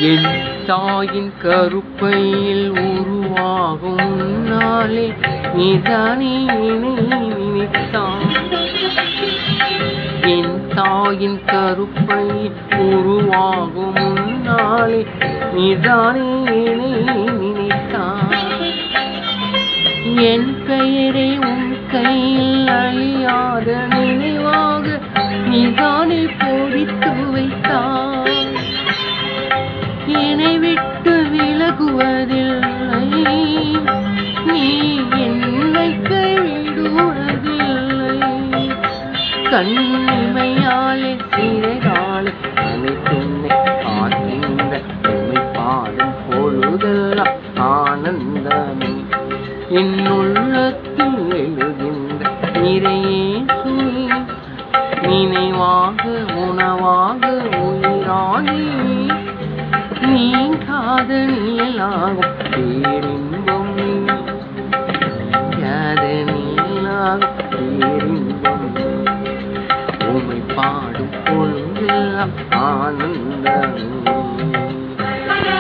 என் தாயின் கருப்பையில் உருவாகும் முன்னாலே நீதானே நினைத்தான். என் தாயின் கருப்பையில் உருவாகும் முன்னாலே நீதானே நினைத்தான். என் பெயரை உன் கையில் அழியாத நினைவாக நீதானே பொறித்து வைத்தான். என்னை விட்டு விலகுவதில்லை, நீ என்னை கைவிடுவதில்லை. கண்ணிமையாலே சிறைகாலை அனைத்தென்னை காக்கின்ற உம்மை பாடும் பொழுதெல்லாம் ஆனந்தமே. என் உள்ளத்தில் எழுகின்ற இறையேசுவே, நினைவாக உணவாக உயிரானே. நீங்காத நிழலாகும் பேரின்பம் நீ, நீங்காத நிழலாகும் பேரின்பம் நீ. உம்மை பாடும் பொழுதெல்லாம் ஆனந்தமே.